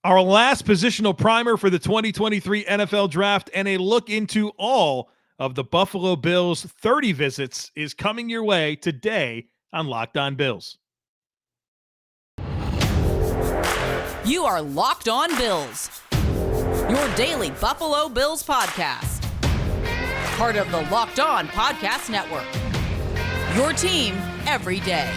Our last positional primer for the 2023 NFL Draft and a look into all of the Buffalo Bills 30 visits is coming your way today on Locked On Bills. You are Locked On Bills, your daily Buffalo Bills podcast. Part of the Locked On Podcast Network, your team every day.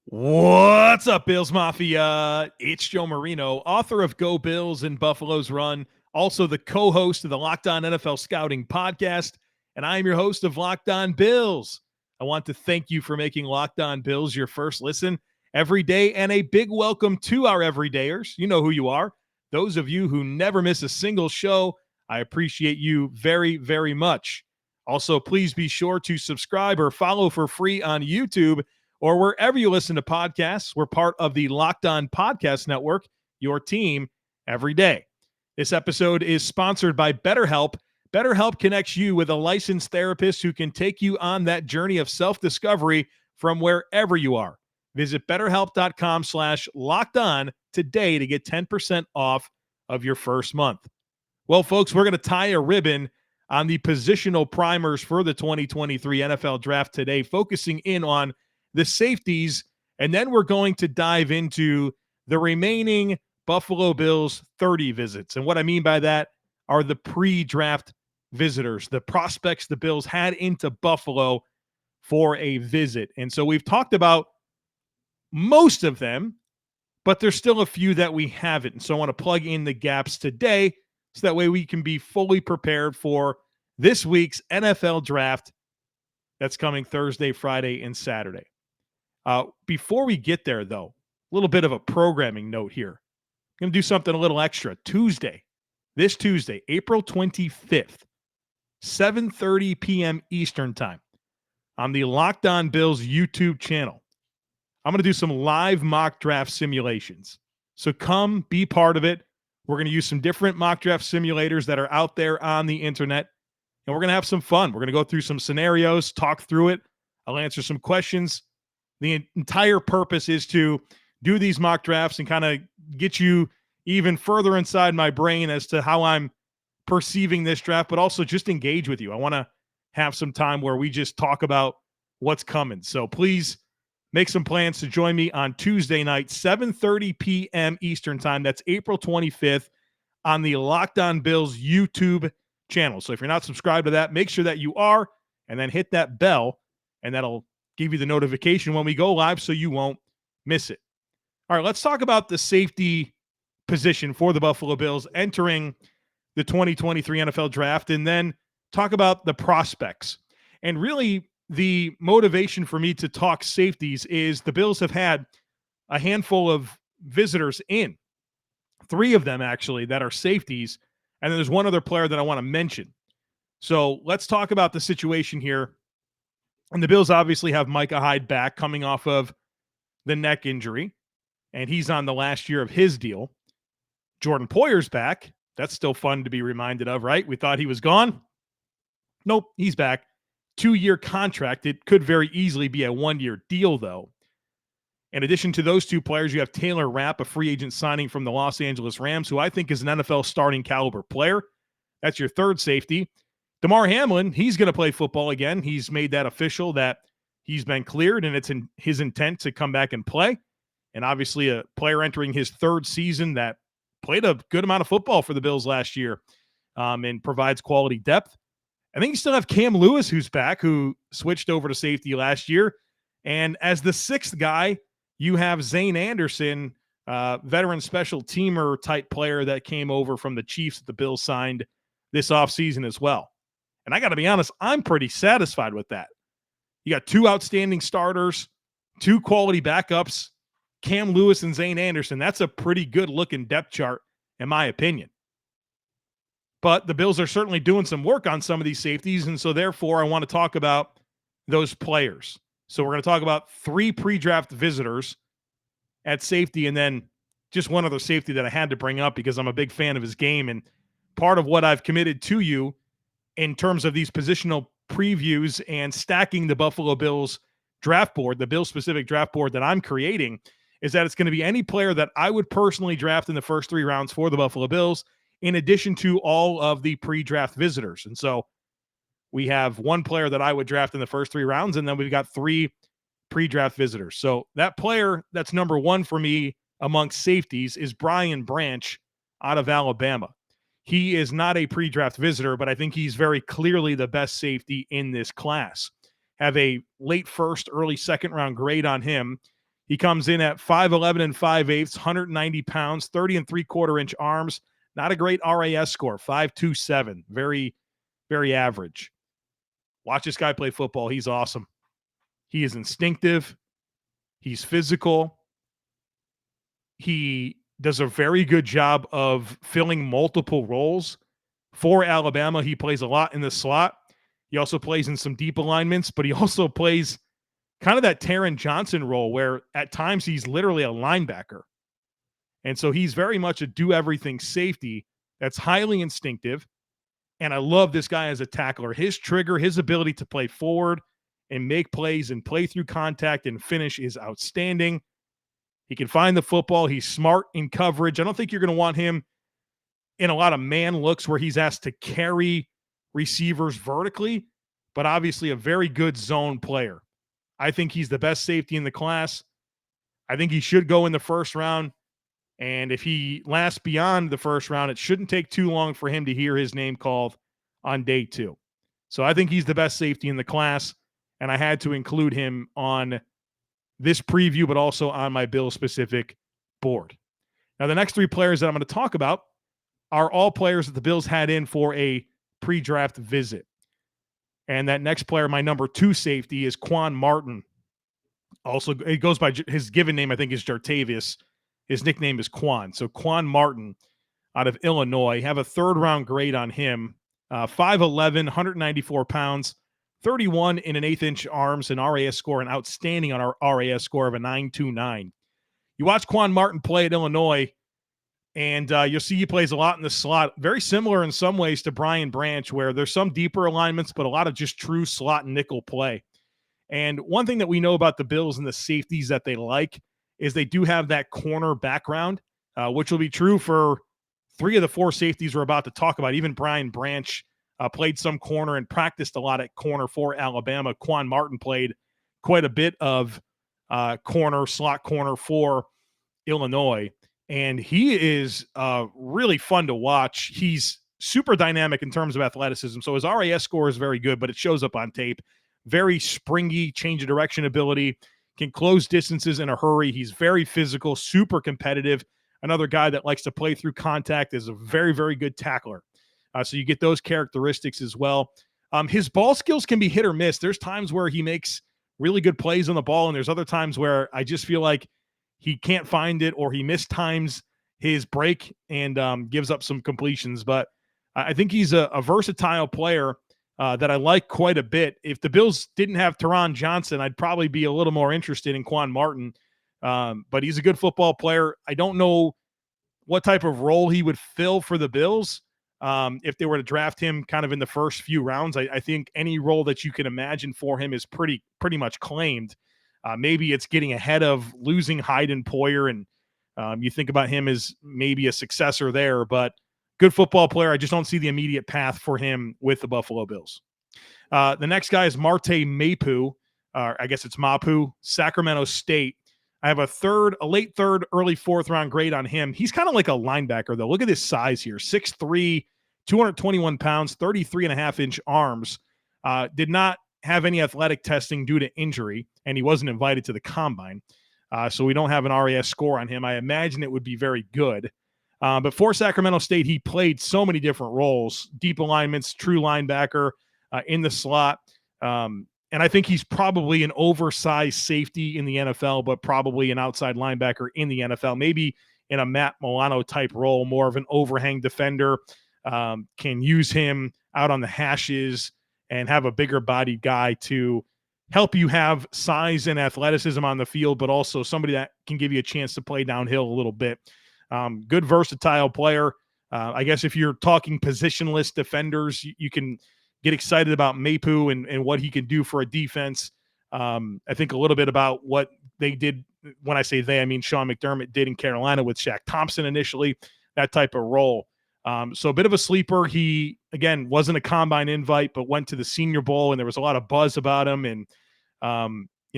What's up, Bills Mafia? It's Joe Marino, author of Go Bills and Buffalo's Run, also the co-host of the Locked On NFL Scouting podcast, and I am your host of Locked On Bills. I want to thank you for making Locked On Bills your first listen every day, and a big welcome to our everydayers. You know who you are. Those of you who never miss a single show, I appreciate you very, very much. Also, please be sure to subscribe or follow for free on YouTube or wherever you listen to podcasts. We're part of the Locked On Podcast Network, your team every day. This episode is sponsored by BetterHelp. BetterHelp connects you with a licensed therapist who can take you on that journey of self-discovery from wherever you are. Visit BetterHelp.com/LockedOn today to get 10% off of your first month. Well, folks, we're going to tie a ribbon on the positional primers for the 2023 NFL Draft today, focusing in on the safeties, and then we're going to dive into the remaining Buffalo Bills 30 visits. And what I mean by that are the pre-draft visitors, the prospects the Bills had into Buffalo for a visit. And so we've talked about most of them, but there's still a few that we haven't. And so I want to plug in the gaps today so that way we can be fully prepared for this week's NFL Draft that's coming Thursday, Friday, and Saturday. Before we get there, though, a little bit of a programming note here. I'm going to do something a little extra. This Tuesday, April 25th, 7:30 p.m. Eastern Time on the Locked On Bills YouTube channel. I'm going to do some live mock draft simulations. So come be part of it. We're going to use some different mock draft simulators that are out there on the internet, and we're going to have some fun. We're going to go through some scenarios, talk through it. I'll answer some questions. The entire purpose is to do these mock drafts and kind of get you even further inside my brain as to how I'm perceiving this draft, but also just engage with you. I want to have some time where we just talk about what's coming. So please make some plans to join me on Tuesday night, 7:30 p.m. Eastern Time. That's April 25th on the Locked On Bills YouTube channel. So if you're not subscribed to that, make sure that you are, and then hit that bell, and that'll give you the notification when we go live so you won't miss it. All right, let's talk about the safety position for the Buffalo Bills entering the 2023 NFL Draft, and then talk about the prospects. And really, the motivation for me to talk safeties is the Bills have had a handful of visitors in, 3 of them actually, that are safeties, and then there's one other player that I want to mention. So let's talk about the situation here. And the Bills obviously have Micah Hyde back coming off of the neck injury, and he's on the last year of his deal. Jordan Poyer's back. That's still fun to be reminded of, right? We thought he was gone. Nope, he's back. 2-year contract. It could very easily be a 1-year deal, though. In addition to those 2 players, you have Taylor Rapp, a free agent signing from the Los Angeles Rams, who I think is an NFL starting caliber player. That's your third safety. Damar Hamlin, he's going to play football again. He's made that official that he's been cleared, and it's in his intent to come back and play. And obviously a player entering his 3rd season that played a good amount of football for the Bills last year and provides quality depth. I think you still have Cam Lewis, who's back, who switched over to safety last year. And as the 6th guy, you have Zane Anderson, veteran special teamer type player that came over from the Chiefs that the Bills signed this offseason as well. And I got to be honest, I'm pretty satisfied with that. You got 2 outstanding starters, 2 quality backups, Cam Lewis and Zane Anderson. That's a pretty good looking depth chart, in my opinion. But the Bills are certainly doing some work on some of these safeties, and so therefore I want to talk about those players. So we're going to talk about 3 pre-draft visitors at safety, and then just one other safety that I had to bring up because I'm a big fan of his game. And part of what I've committed to you in terms of these positional previews and stacking the Buffalo Bills draft board, the Bills specific draft board that I'm creating, is that it's going to be any player that I would personally draft in the first 3 rounds for the Buffalo Bills, in addition to all of the pre-draft visitors. And so we have one player that I would draft in the first 3 rounds, and then we've got 3 pre-draft visitors. So that player that's number 1 for me amongst safeties is Brian Branch out of Alabama. He is not a pre-draft visitor, but I think he's very clearly the best safety in this class. Have a late first, early second round grade on him. He comes in at 5'11 and 5/8, 190 pounds, 30 and 3/4 inch arms. Not a great RAS score, 5.27. Very, very average. Watch this guy play football. He's awesome. He is instinctive. He's physical. He does a very good job of filling multiple roles. For Alabama, he plays a lot in the slot. He also plays in some deep alignments, but he also plays kind of that Taron Johnson role where at times he's literally a linebacker. And so he's very much a do-everything safety that's highly instinctive. And I love this guy as a tackler. His trigger, his ability to play forward and make plays and play through contact and finish is outstanding. He can find the football. He's smart in coverage. I don't think you're going to want him in a lot of man looks where he's asked to carry receivers vertically, but obviously a very good zone player. I think he's the best safety in the class. I think he should go in the first round. And if he lasts beyond the first round, it shouldn't take too long for him to hear his name called on day 2. So I think he's the best safety in the class, and I had to include him on this preview, but also on my Bill-specific board. Now, the next 3 players that I'm going to talk about are all players that the Bills had in for a pre-draft visit. And that next player, my number 2 safety, is Quan Martin. Also, it goes by his given name, I think, is Jartavius. His nickname is Quan. So Quan Martin out of Illinois. Have a 3rd-round grade on him. 5'11", 194 pounds, 31 in an 1/8 inch arms, and RAS score, an outstanding on our RAS score of a 9.29. You watch Quan Martin play at Illinois, and you'll see he plays a lot in the slot. Very similar in some ways to Brian Branch, where there's some deeper alignments, but a lot of just true slot and nickel play. And one thing that we know about the Bills and the safeties that they like is they do have that corner background, which will be true for 3 of the 4 safeties we're about to talk about. Even Brian Branch played some corner and practiced a lot at corner for Alabama. Quan Martin played quite a bit of slot corner for Illinois. And he is really fun to watch. He's super dynamic in terms of athleticism. So his RAS score is very good, but it shows up on tape. Very springy, change of direction ability, can close distances in a hurry. He's very physical, super competitive. Another guy that likes to play through contact, is a very, very good tackler. So you get those characteristics as well. His ball skills can be hit or miss. There's times where he makes really good plays on the ball, and there's other times where I just feel like he can't find it, or he mistimes his break and gives up some completions. But I think he's a versatile player that I like quite a bit. If the Bills didn't have Taron Johnson, I'd probably be a little more interested in Quan Martin. But he's a good football player. I don't know what type of role he would fill for the Bills if they were to draft him kind of in the first few rounds. I think any role that you can imagine for him is pretty much claimed. Maybe it's getting ahead of losing Hyde and Poyer, and you think about him as maybe a successor there, but good football player. I just don't see the immediate path for him with the Buffalo Bills. The next guy is Marte Mapu. I guess it's Mapu, Sacramento State. I have a late 3rd, early 4th round grade on him. He's kind of like a linebacker, though. Look at his size here. 6'3", 221 pounds, 33.5 inch arms. Did not have any athletic testing due to injury, and he wasn't invited to the combine. So we don't have an RAS score on him. I imagine it would be very good. But for Sacramento State, he played so many different roles, deep alignments, true linebacker, in the slot. And I think he's probably an oversized safety in the NFL, but probably an outside linebacker in the NFL, maybe in a Matt Milano type role, more of an overhang defender. Can use him out on the hashes and have a bigger bodied guy to help you have size and athleticism on the field, but also somebody that can give you a chance to play downhill a little bit. Good versatile player. I guess if you're talking positionless defenders, you can get excited about Mapu and what he can do for a defense. I think a little bit about what they did. When I say they, I mean Sean McDermott did in Carolina with Shaq Thompson initially, that type of role. So a bit of a sleeper. He, again, wasn't a combine invite, but went to the Senior Bowl, and there was a lot of buzz about him. And,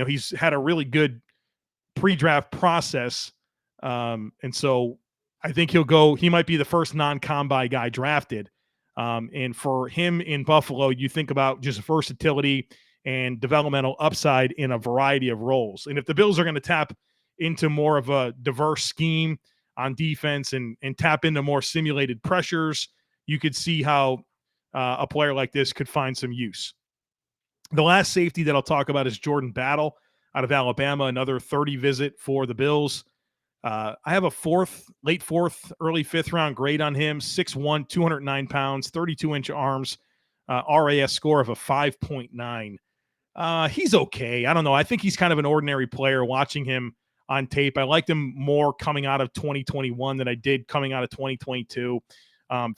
he's had a really good pre-draft process. And so I think he might be the first non-combine guy drafted. And for him in Buffalo, you think about just versatility and developmental upside in a variety of roles. And if the Bills are going to tap into more of a diverse scheme on defense and tap into more simulated pressures, you could see how a player like this could find some use. The last safety that I'll talk about is Jordan Battle out of Alabama, another 30 visit for the Bills. I have a late fourth, early fifth round grade on him. 6'1", 209 pounds, 32-inch arms, RAS score of a 5.9. He's okay. I don't know. I think he's kind of an ordinary player watching him on tape. I liked him more coming out of 2021 than I did coming out of 2022.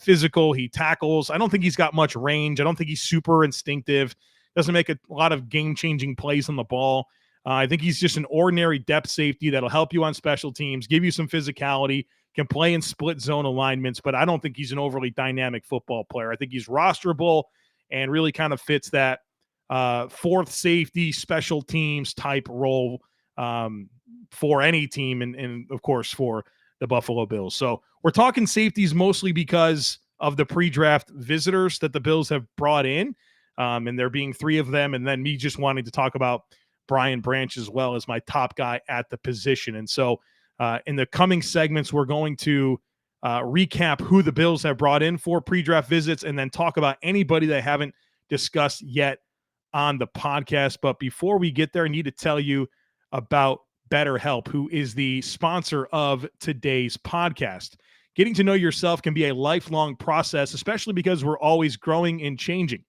Physical, he tackles. I don't think he's got much range. I don't think he's super instinctive. Doesn't make a lot of game-changing plays on the ball. I think he's just an ordinary depth safety that'll help you on special teams, give you some physicality, can play in split zone alignments, but I don't think he's an overly dynamic football player. I think he's rosterable and really kind of fits that fourth safety special teams type role for any team and of course for the Buffalo Bills. So we're talking safeties mostly because of the pre-draft visitors that the Bills have brought in, and there being 3 of them, and then me just wanting to talk about Brian Branch as well as my top guy at the position. And so in the coming segments, we're going to recap who the Bills have brought in for pre-draft visits and then talk about anybody they haven't discussed yet on the podcast. But before we get there, I need to tell you about BetterHelp, who is the sponsor of today's podcast. Getting to know yourself can be a lifelong process, especially because we're always growing and changing.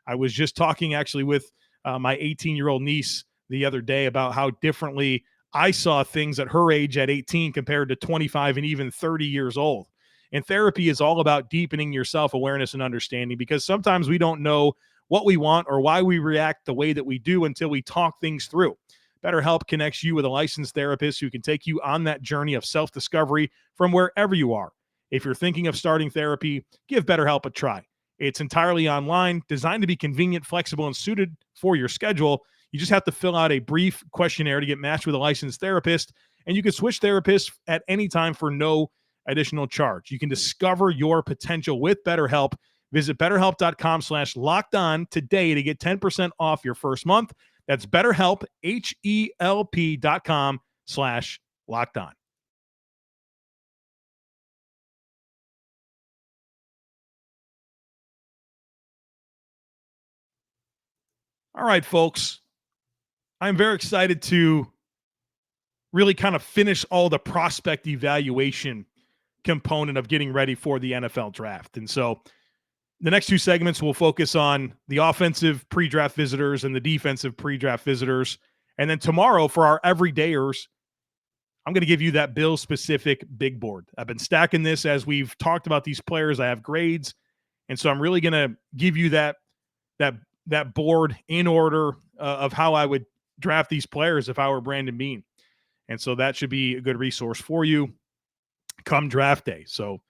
I was just talking actually with my 18-year-old niece the other day about how differently I saw things at her age at 18 compared to 25 and even 30 years old. And therapy is all about deepening your self-awareness and understanding, because sometimes we don't know what we want or why we react the way that we do until we talk things through. BetterHelp connects you with a licensed therapist who can take you on that journey of self-discovery from wherever you are. If you're thinking of starting therapy, give BetterHelp a try. It's entirely online, designed to be convenient, flexible, and suited for your schedule. You just have to fill out a brief questionnaire to get matched with a licensed therapist, and you can switch therapists at any time for no additional charge. You can discover your potential with BetterHelp. Visit BetterHelp.com/lockedon today to get 10% off your first month. That's BetterHelp, HELP.com/lockedon. All right, folks. I'm very excited to really kind of finish all the prospect evaluation component of getting ready for the NFL draft. And so the next 2 segments will focus on the offensive pre-draft visitors and the defensive pre-draft visitors. And then tomorrow for our everydayers, I'm going to give you that Bill-specific big board. I've been stacking this as we've talked about these players. I have grades. And so I'm really going to give you that board in order of how I would draft these players if I were Brandon Beane. And so that should be a good resource for you come draft day. So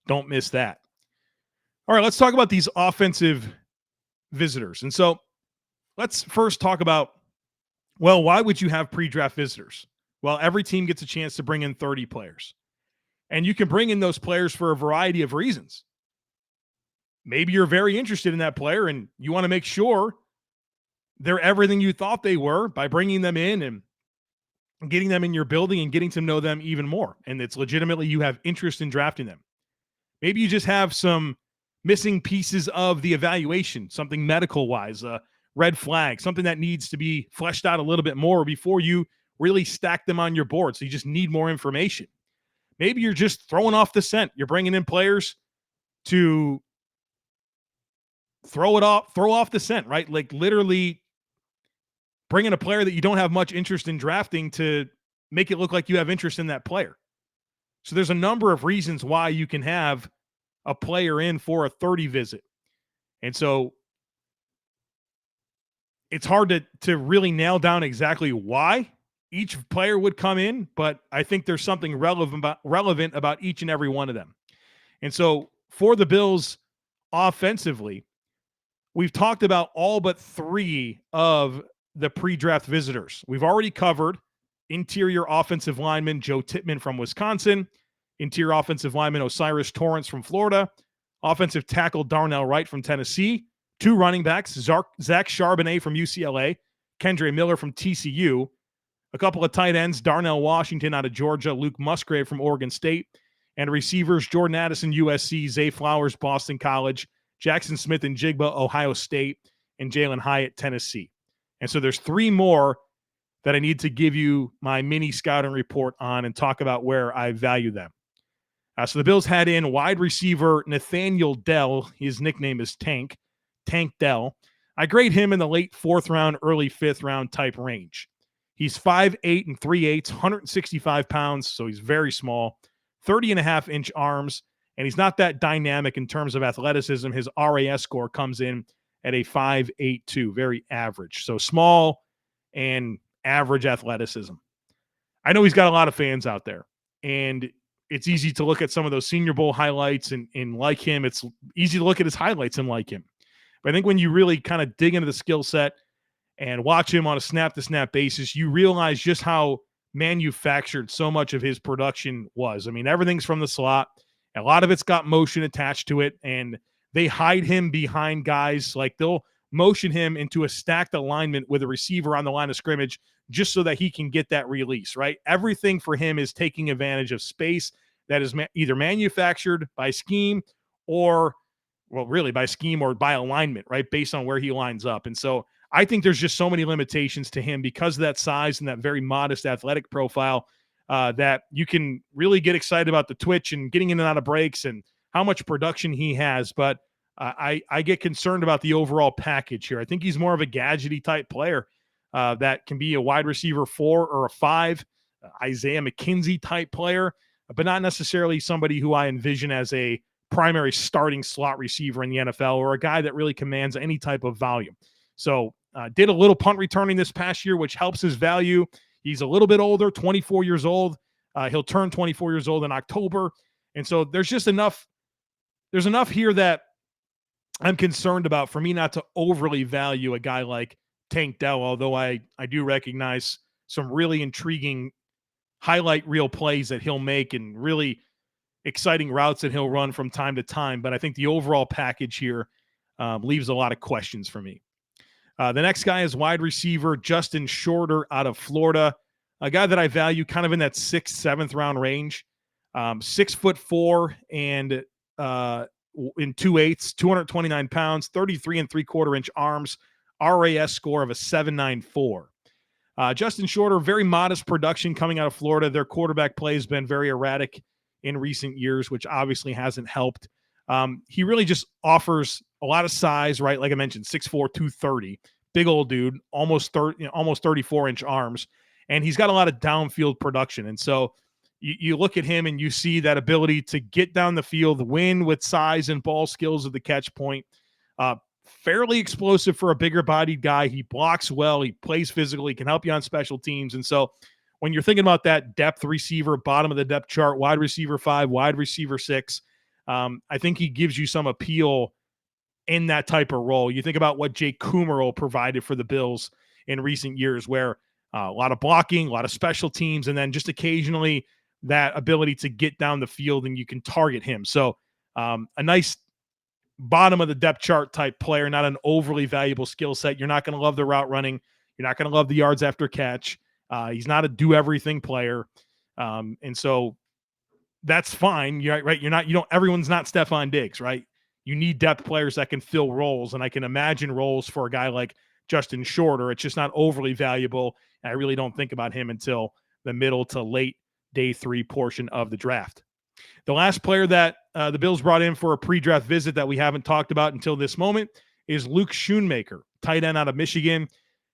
don't miss that. All right, let's talk about these offensive visitors. And so let's first talk about, well, why would you have pre-draft visitors? Well, every team gets a chance to bring in 30 players. And you can bring in those players for a variety of reasons. Maybe you're very interested in that player and you want to make sure they're everything you thought they were by bringing them in and getting them in your building and getting to know them even more. And it's legitimately you have interest in drafting them. Maybe you just have some missing pieces of the evaluation, something medical-wise, a red flag, something that needs to be fleshed out a little bit more before you really stack them on your board. So you just need more information. Maybe you're just throwing off the scent. You're bringing in players to throw off the scent, right? Like literally bringing a player that you don't have much interest in drafting to make it look like you have interest in that player. So there's a number of reasons why you can have a player in for a 30 visit. And so it's hard to really nail down exactly why each player would come in, but I think there's something relevant about each and every one of them. And so for the Bills offensively, we've talked about all but three of the pre-draft visitors. We've already covered interior offensive lineman Joe Tippmann from Wisconsin, interior offensive lineman Osiris Torrance from Florida, offensive tackle Darnell Wright from Tennessee, two running backs, Zach Charbonnet from UCLA, Kendre Miller from TCU, a couple of tight ends, Darnell Washington out of Georgia, Luke Musgrave from Oregon State, and receivers Jordan Addison, USC, Zay Flowers, Boston College, Jackson Smith and Jigba, Ohio State, and Jalen Hyatt, Tennessee. And so there's three more that I need to give you my mini scouting report on and talk about where I value them. So the Bills had in wide receiver Nathaniel Dell. His nickname is Tank Dell. I grade him in the late 4th round, early 5th round type range. He's 5'8" and 3/8, 165 pounds, so he's very small, 30.5-inch arms, and he's not that dynamic in terms of athleticism. His RAS score comes in at a 5.82, very average. So small and average athleticism. I know he's got a lot of fans out there, and it's easy to look at some of those Senior Bowl highlights and like him. It's easy to look at his highlights and like him. But I think when you really kind of dig into the skill set and watch him on a snap-to-snap basis, you realize just how manufactured so much of his production was. I mean, everything's from the slot. A lot of it's got motion attached to it, and they hide him behind guys. Like, they'll motion him into a stacked alignment with a receiver on the line of scrimmage just so that he can get that release, right? Everything for him is taking advantage of space that is either manufactured by scheme or, well, really by scheme or by alignment, right? Based on where he lines up. And so I think there's just so many limitations to him because of that size and that very modest athletic profile that you can really get excited about the twitch and getting in and out of breaks and how much production he has. But I get concerned about the overall package here. I think he's more of a gadgety type player that can be a wide receiver 4 or a 5, Isaiah McKenzie type player, but not necessarily somebody who I envision as a primary starting slot receiver in the NFL or a guy that really commands any type of volume. So did a little punt returning this past year, which helps his value. He's a little bit older, 24 years old. He'll turn 24 years old in October. And so there's just enough. There's enough here that I'm concerned about for me not to overly value a guy like Tank Dell, although I do recognize some really intriguing highlight reel plays that he'll make and really exciting routes that he'll run from time to time. But I think the overall package here leaves a lot of questions for me. The next guy is wide receiver Justin Shorter out of Florida, a guy that I value kind of in that 6th, 7th round range. 6'4" and in 2/8, 229 pounds, 33 3/4-inch arms, RAS score of a 7.94. Justin Shorter, very modest production coming out of Florida. Their quarterback play has been very erratic in recent years, which obviously hasn't helped. He really just offers a lot of size, right? Like I mentioned, 6'4", 230, big old dude, almost 34-inch arms, and he's got a lot of downfield production. And so you look at him and you see that ability to get down the field, win with size and ball skills at the catch point. Fairly explosive for a bigger bodied guy. He blocks well. He plays physically. He can help you on special teams. And so when you're thinking about that depth receiver, bottom of the depth chart, wide receiver 5, wide receiver 6, I think he gives you some appeal in that type of role. You think about what Jake Kumerow provided for the Bills in recent years, where a lot of blocking, a lot of special teams, and then just occasionally that ability to get down the field and you can target him. So a nice bottom of the depth chart type player, not an overly valuable skill set. You're not going to love the route running. You're not going to love the yards after catch. He's not a do everything player. And so that's fine. You're right. Everyone's not Stephon Diggs, right? You need depth players that can fill roles. And I can imagine roles for a guy like Justin Shorter. It's just not overly valuable. And I really don't think about him until the middle to late day 3 portion of the draft. The last player that the Bills brought in for a pre-draft visit that we haven't talked about until this moment is Luke Schoonmaker, tight end out of Michigan.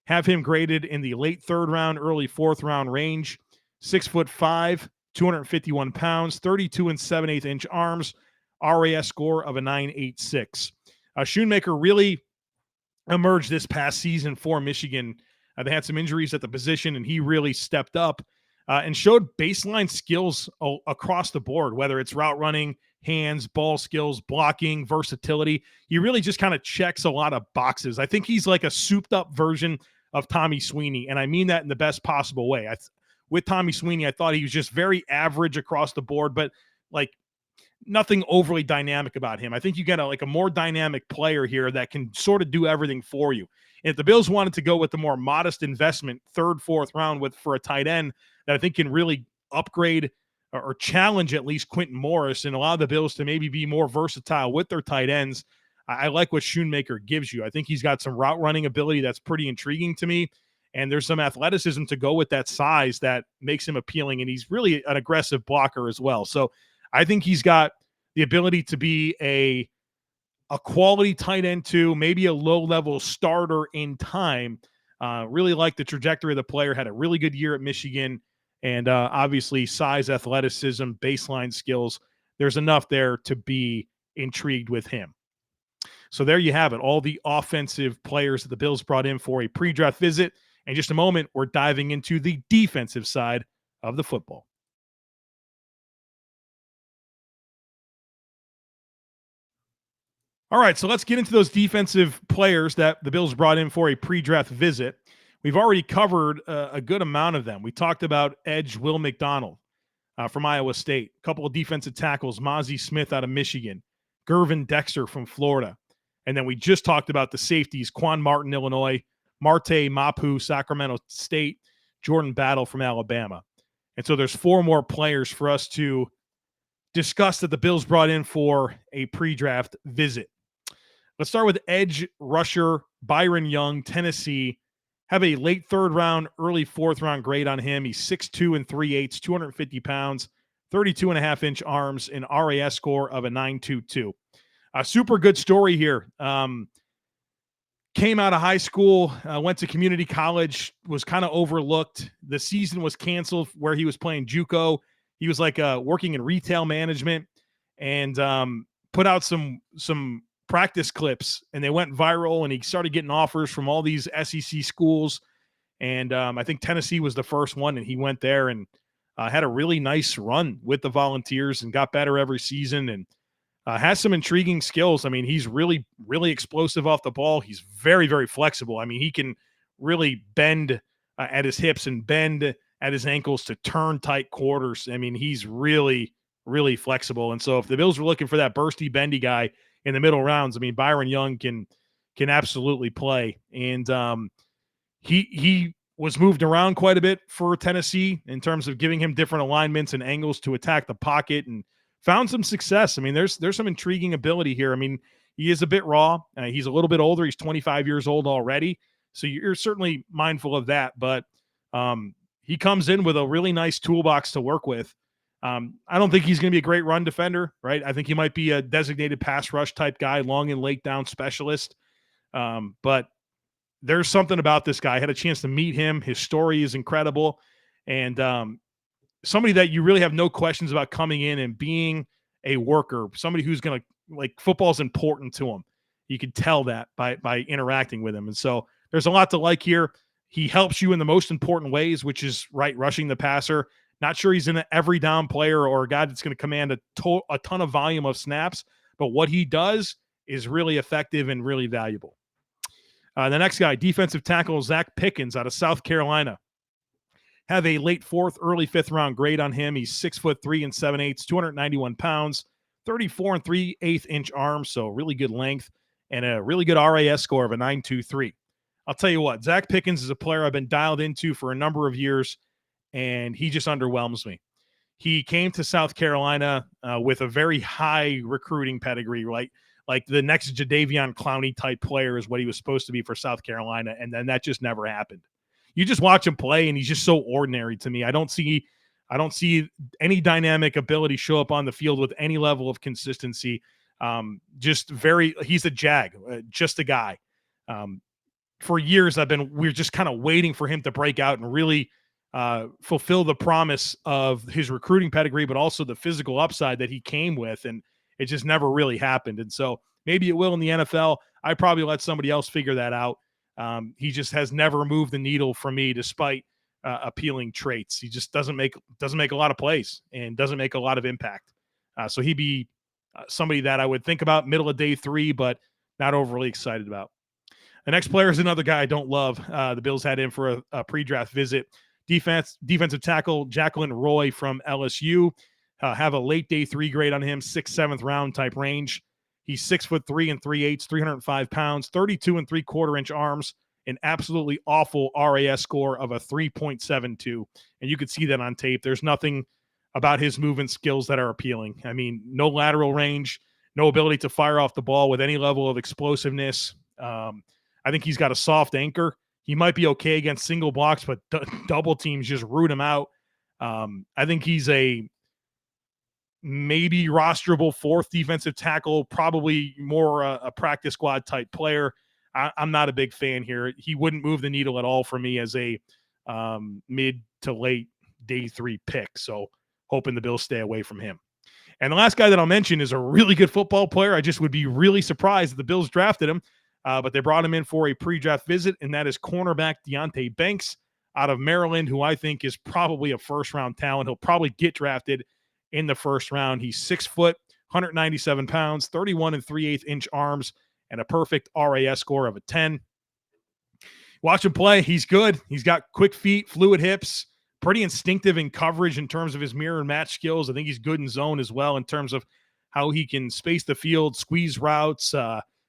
Have him graded in the late 3rd round, early 4th round range. 6'5", 251 pounds, 32 7/8-inch arms, RAS score of a 9.86. Schoonmaker really emerged this past season for Michigan. They had some injuries at the position, and he really stepped up and showed baseline skills across the board, whether it's route running, hands, ball skills, blocking, versatility. He really just kind of checks a lot of boxes. I think he's like a souped up version of Tommy Sweeney, and I mean that in the best possible way. With Tommy Sweeney, I thought he was just very average across the board, but like nothing overly dynamic about him. I think you get a more dynamic player here that can sort of do everything for you. And if the Bills wanted to go with the more modest investment, third, fourth round for a tight end that I think can really upgrade or challenge at least Quentin Morris and allow the Bills to maybe be more versatile with their tight ends, I like what Schoonmaker gives you. I think he's got some route running ability that's pretty intriguing to me. And there's some athleticism to go with that size that makes him appealing. And he's really an aggressive blocker as well. So I think he's got the ability to be a quality tight end too, maybe a low-level starter in time. Really like the trajectory of the player, had a really good year at Michigan, and obviously size, athleticism, baseline skills. There's enough there to be intrigued with him. So there you have it, all the offensive players that the Bills brought in for a pre-draft visit. In just a moment, we're diving into the defensive side of the football. All right, so let's get into those defensive players that the Bills brought in for a pre-draft visit. We've already covered a good amount of them. We talked about edge Will McDonald from Iowa State, a couple of defensive tackles, Mozzie Smith out of Michigan, Gervin Dexter from Florida. And then we just talked about the safeties, Quan Martin, Illinois, Marte Mapu, Sacramento State, Jordan Battle from Alabama. And so there's four more players for us to discuss that the Bills brought in for a pre-draft visit. Let's start with edge rusher Byron Young, Tennessee. Have a late third round, early fourth round grade on him. He's 6'2 and 3/8, 250 pounds, 32.5-inch arms, an RAS score of a 9.22. A super good story here. Came out of high school, went to community college, was kind of overlooked. The season was canceled where he was playing JUCO. He was working in retail management and put out some practice clips, and they went viral, and he started getting offers from all these SEC schools. And I think Tennessee was the first one, and he went there and had a really nice run with the Volunteers and got better every season and has some intriguing skills. I mean, he's really, really explosive off the ball. He's very, very flexible. I mean, he can really bend at his hips and bend at his ankles to turn tight quarters. I mean, he's really, really flexible. And so if the Bills were looking for that bursty, bendy guy in the middle rounds, I mean, Byron Young can absolutely play. And he was moved around quite a bit for Tennessee in terms of giving him different alignments and angles to attack the pocket, and found some success. I mean, there's some intriguing ability here. I mean, he is a bit raw. He's a little bit older. He's 25 years old already. So you're certainly mindful of that. But he comes in with a really nice toolbox to work with. I don't think he's going to be a great run defender, right? I think he might be a designated pass rush type guy, long and late down specialist. But there's something about this guy. I had a chance to meet him. His story is incredible. And somebody that you really have no questions about coming in and being a worker, somebody who's going to, football's important to him. You can tell that by interacting with him. And so there's a lot to like here. He helps you in the most important ways, which is rushing the passer. Not sure he's an every down player or a guy that's going to command a ton of volume of snaps, but what he does is really effective and really valuable. The next guy, defensive tackle Zach Pickens out of South Carolina. Have a late fourth, early fifth round grade on him. He's 6'3" and 7/8, 291 pounds, 34 and 3/8-inch arms, so really good length, and a really good RAS score of a 9.23. I'll tell you what, Zach Pickens is a player I've been dialed into for a number of years, and he just underwhelms me. He came to South Carolina with a very high recruiting pedigree, right? Like the next Jadeveon Clowney type player is what he was supposed to be for South Carolina, and then that just never happened. You just watch him play, and he's just so ordinary to me. I don't see any dynamic ability show up on the field with any level of consistency. He's a jag, just a guy. For years, we're just kind of waiting for him to break out and really fulfill the promise of his recruiting pedigree, but also the physical upside that he came with, and it just never really happened. And so maybe it will in the NFL. I'd probably let somebody else figure that out. He just has never moved the needle for me, despite appealing traits. He just doesn't make a lot of plays and doesn't make a lot of impact. So he'd be somebody that I would think about middle of day 3, but not overly excited about. The next player is another guy I don't love. The Bills had in for a pre-draft visit. Defensive tackle Jacqueline Roy from LSU. Have a late day 3 grade on him, 6th, 7th round type range. He's 6'3" and 3/8, 305 pounds, 32 3/4 inch arms, an absolutely awful RAS score of a 3.72. And you could see that on tape. There's nothing about his movement skills that are appealing. I mean, no lateral range, no ability to fire off the ball with any level of explosiveness. I think he's got a soft anchor. He might be okay against single blocks, but double teams just root him out. I think he's a maybe rosterable 4th defensive tackle, probably more a practice squad type player. I'm not a big fan here. He wouldn't move the needle at all for me as a mid to late day 3 pick. So hoping the Bills stay away from him. And the last guy that I'll mention is a really good football player. I just would be really surprised if the Bills drafted him, but they brought him in for a pre-draft visit, and that is cornerback Deonte Banks out of Maryland, who I think is probably a first-round talent. He'll probably get drafted in the first round. He's 6 foot, 197 pounds, 31 3/8 inch arms, and a perfect RAS score of a 10. Watch him play. He's good. He's got quick feet, fluid hips, pretty instinctive in coverage in terms of his mirror and match skills. I think he's good in zone as well in terms of how he can space the field, squeeze routes,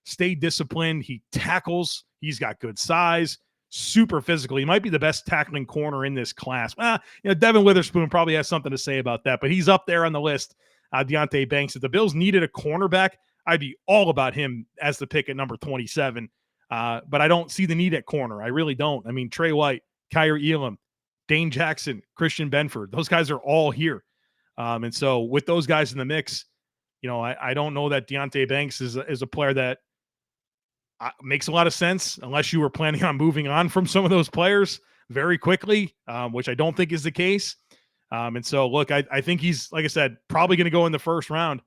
stay disciplined. He tackles. He's got good size, super physical. He might be the best tackling corner in this class. Devin Witherspoon probably has something to say about that, but he's up there on the list. Deonte Banks. If the Bills needed a cornerback, I'd be all about him as the pick at number 27. But I don't see the need at corner. I really don't. I mean, Trey White, Kyer Elam, Dane Jackson, Christian Benford, those guys are all here. And so with those guys in the mix, I don't know that Deonte Banks is a player that makes a lot of sense unless you were planning on moving on from some of those players very quickly, which I don't think is the case. And so, look, I think he's, like I said, probably going to go in the first round.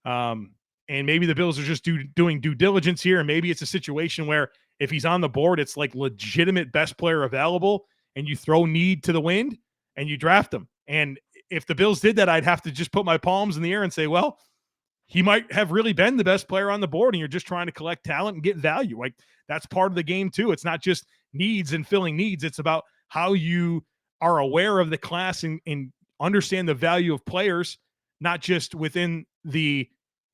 And maybe the Bills are just doing due diligence here. And maybe it's a situation where if he's on the board, it's like legitimate best player available, and you throw need to the wind and you draft him. And if the Bills did that, I'd have to just put my palms in the air and say, well, he might have really been the best player on the board, and you're just trying to collect talent and get value. Like, that's part of the game too. It's not just needs and filling needs. It's about how you are aware of the class and understand the value of players, not just within the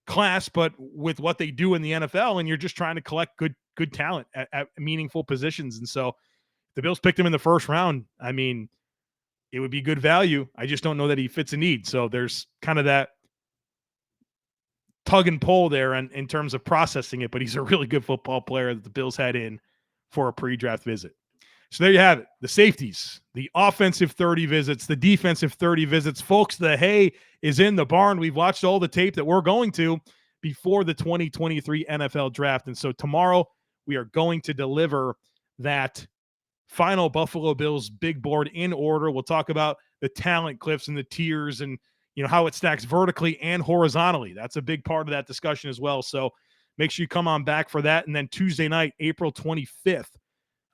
class, but with what they do in the NFL. And you're just trying to collect good talent at meaningful positions. And so the Bills picked him in the first round. I mean, it would be good value. I just don't know that he fits a need. So there's kind of that tug and pull there in terms of processing it, but he's a really good football player that the Bills had in for a pre-draft visit. So there you have it. The safeties, the offensive 30 visits, the defensive 30 visits. Folks, the hay is in the barn. We've watched all the tape that we're going to before the 2023 NFL draft. And so tomorrow we are going to deliver that final Buffalo Bills big board in order. We'll talk about the talent cliffs and the tiers and how it stacks vertically and horizontally. That's a big part of that discussion as well. So make sure you come on back for that. And then Tuesday night, April 25th,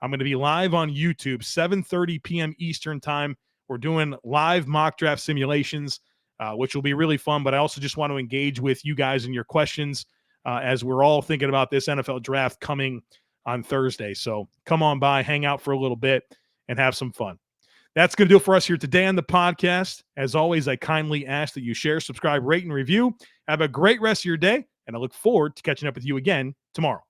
I'm going to be live on YouTube, 7:30 p.m. Eastern time. We're doing live mock draft simulations, which will be really fun. But I also just want to engage with you guys and your questions as we're all thinking about this NFL draft coming on Thursday. So come on by, hang out for a little bit, and have some fun. That's going to do it for us here today on the podcast. As always, I kindly ask that you share, subscribe, rate, and review. Have a great rest of your day, and I look forward to catching up with you again tomorrow.